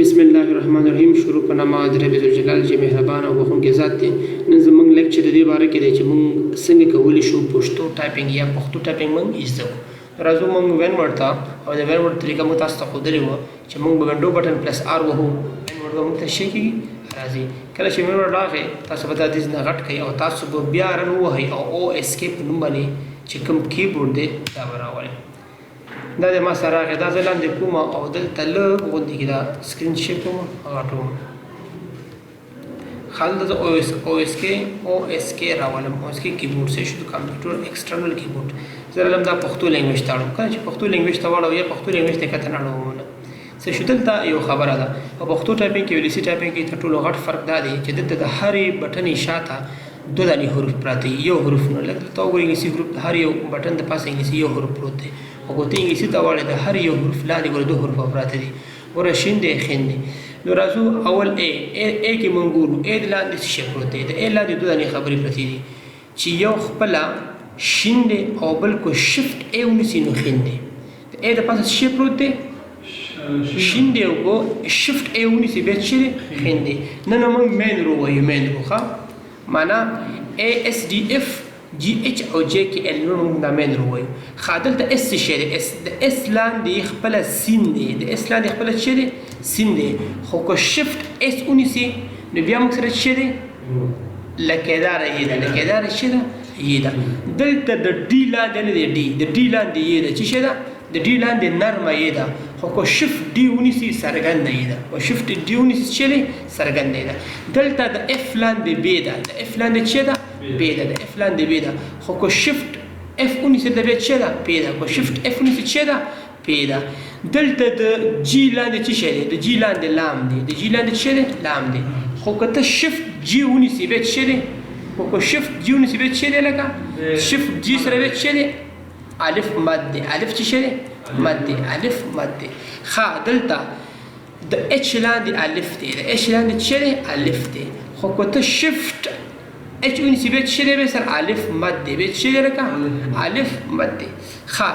بسم الله الرحمن الرحیم. شروع په نام د رب ذوالجلال چې مهربان او بخښونکی ذات دی. نن زموږ لیکچر د دې باره کې دی چې موږ څنګه کولی شو پښتو ټایپنګ یا پښتو ټایپنګ موږ زده کړو. راځو موږ وین ورډ ته او د وین ورډ طریقه موږ تاسو ته ښودلې وه چې موږ به ونډو بټن پلس آر وهو، وین ورډ به موږ ته شی کېږي راځي. کله چې وین ورډ راغی تاسو به دا دیز نه غټ کړئ او تاسو به بیا رن ووهئ او او اسکیپ په نوم باندې چې کوم کیبورډ دی دا به راولئ. دا د ما سره راغی، دا زه لاندې کوم او دلته لږ غوندې کې دا سکرین شیر کوم غټوم. خالد د او اس کې راولم. او اس کې کیبورډ سه شو کمپیوټر ایکسټرنل کیبورډ. زه لم دا پښتو لینګویج ته اړم. کله چې پښتو لینګویج ته واړو یا پښتو لینګویج ته کته نه اړوم څه شو دلته یو خبره ده. او پښتو ټایپنګ کې ویلیسي ټایپنګ کې تر ټولو غټ فرق دا دی چې دلته د هرې بټنې شاته دو دانې حروف پراته دي، یو حروف نه. لکه دلته وګورئ انګلیسي حروف د هر یو بټن د پاسه انګلیسي یو حروف پروت دی، او که ته انګلیسي ته واړې د هر یو حروف لاندې ګوره دو حروف پراته دي. ګوره شین دی خین دی. نو راځو اول ا کې مونږ ګورو ا د لاندې څه شی پروت دی. د ا لاندې دو دانې خبرې پرتې دي چې یو خپله شین دی او بل کو شفټ ا ونیسي نو خین دی. د ا د پاسه څه شی پروت دی؟ شین دی او کو شفټ ا ونیسي بیا څه دی؟ خین دی. نن موږ مین رو وایو، مین رو ښه معنا ا اس ډي اف جی ایچ او جے کې ال نو موږ دا مین رو وایو. ښه دلته اس څه شی دی؟ د اس لاندې خپله سین دی، د اس لاندې خپله څه دی؟ سین دی. خو که شفټ اس ونیسي نو بیا موږ سره څه دی؟ لکېداره یې ده. لکېداره څه ده؟ یې ده. دلته د ډي لاندې نه دی، ډي د ډي لاندې یې ده. څه شی ده؟ د ډي لاندې نرمه یې ده. خو که شفټ ډي ونیسي څرګنده یې ده. او شفټ ډي ونیسي څه دی؟ څرګنده یې ده. دلته د اف لاندې بې ده. د اف لاندې څه ده؟ بې ده. د اف لاندې بې ده. خو که شفټ اف ونیسي د بیا څه ده؟ پې ده. که شفټ اف ونیسي څه ده؟ پې ده. دلته د جي لاندې څه شی دی؟ د جي لاندې لام دی. د جي لاندې څه دی؟ لام دی. خو که ته شفټ جي ونیسي بیا څه دی؟ خو که شفټ جي ونیسي بیا څه دی؟ لکه شفټ جي سره بیا څه دی؟ الف مد دی. الف څه شی دی؟ مد دی. الف مد دی. ښه دلته د اچ لاندې الف دی. د اچ لاندې څه دی؟ الف دی. خو که ته شفټ اچ ونیسي بیا څه دی؟ بیا سره الف مد دی. بیا څه دی لکه الف مد دی. ښه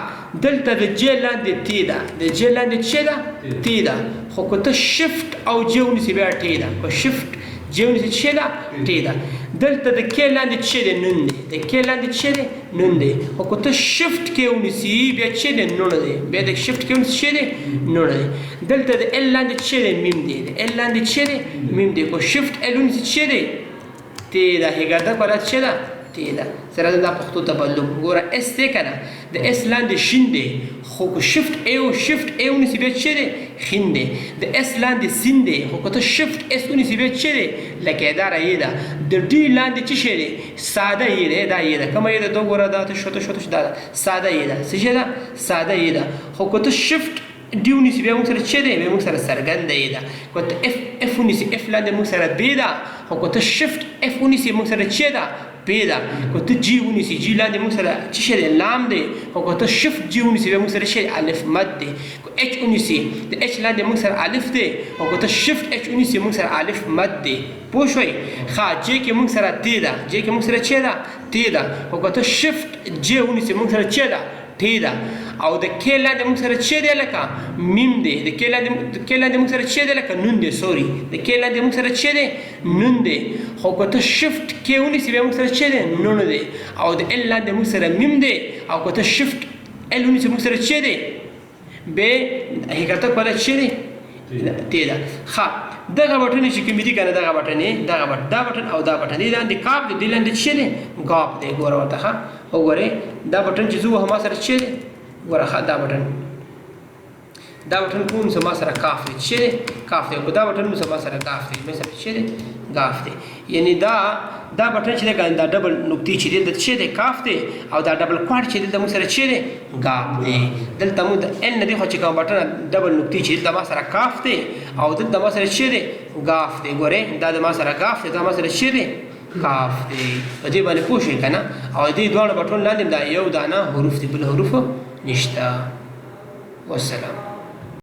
دلته د جې لاندې تی ده. د جې لاندې څه ده؟ تی ده. خو که ته شفټ او جې ونیسي بیا ټی ده. که شفټ جې ونیسي څه ده؟ ټی ده. دلته د کې لاندې څه دی؟ نون دی. د کې لاندې څه دی؟ نون دی. خو که ته شفټ کې ونیسي بیا څه دی؟ نون دی. بیا د شفټ کې ونیسي څه دی؟ نون دی. دلته د ال لاندې څه دی؟ میم دی. د ال لاندې څه دی؟ میم دی. که شفټ ال ونیسي څه دی؟ تی ده. هګرده بلد څه ده؟ تی ده. سره دا پښتو ته بدلوم. ګوره اس دی که نه؟ د اس لاندې شین دی. خو که شفټ ای او شفټ ای ونیسي بیا څه دی؟ خین دی. د اس لاندې سین دی. خو که ته شفټ اس ونیسي بیا څه دی؟ لکېداره یې ده. د ډي لاندې څه شی دی؟ ساده یې دی. دا یې ده. کومه یې ده؟ دا ګوره دا ته شوته دا ده. ساده یې ده. څه شی ده؟ ساده یې ده. خو که ته شفټ ډي ونیسي بیا موږ سره څه دی؟ بیا موږ سره څرګنده یې ده. که ته اف ونیسي اف لاندې موږ سره بې ده. خو که ته شفټ اف ونیسي موږ سره څه ده؟ پې ده. که ته جي ونیسي جي لاندې موږ سره څه شی دی؟ لام دی. خو که ته شفټ جي ونیسي بیا موږ سره څه دی؟ الف مد دی. که اچ ونیسي د اچ لاندې موږ سره الف دی. او که ته شفټ اچ ونیسي موږ سره الف مد دی. پوه شوئ؟ ښه جې کې موږ سره تی ده. جې کې موږ سره څه ده؟ تی ده. خو که ته شفټ جې ونیسي موږ سره څه ده؟ تی ده. او د کې لاندې موږ سره څه دی؟ لکه میم دی. د کې لاندې موږ سره څه دی؟ لکه نون دی. سوري د کې لاندې موږ سره څه دی؟ نون دی. خو که ته شفټ کې ونیسي بیا موږ سره څه دی؟ نون دی. او د ال لاندې موږ سره میم دی. او که ته شفټ ال ونیسي موږ سره څه دی؟ بې حقیقت بله څه دی؟ تی ده. ښه دغه بټنې چې کومې دي که نه دغه بټنې دغه بټن دا بټن او دا بټن دې لاندې کاپ دی. دې لاندې څه دی؟ ګاپ دی. ګوره ورته ښه وګورئ دا بټن چې زه وهم ما سره څه دی؟ ګوره ښه دا بټن کوم څه ما سره کاف دی. څه دی؟ کاف دی. او دا بټن څه ما سره کاف دی. ما سره څه دی؟ کاف دی. یعنی دا بټن چې دی دا ډبل نقطې چې دی د څه دی؟ کاف دی. او دا ډبل کوډ چې دی د موږ سره څه دی؟ ګاف دی. دلته موږ د ال نه دی خو چې کوم بټن ډبل نقطې چې دی د ما سره کاف دی. او دلته ما سره څه دی؟ ګاف دی. ګورئ دا د ما سره ګاف دی. دا ما سره څه دی؟ کاف دی. په دې باندې پوه شئ که نه؟ او دې دواړه بټون لاندې دا یو دانه حروف دی، بل حروف نشته. والسلام.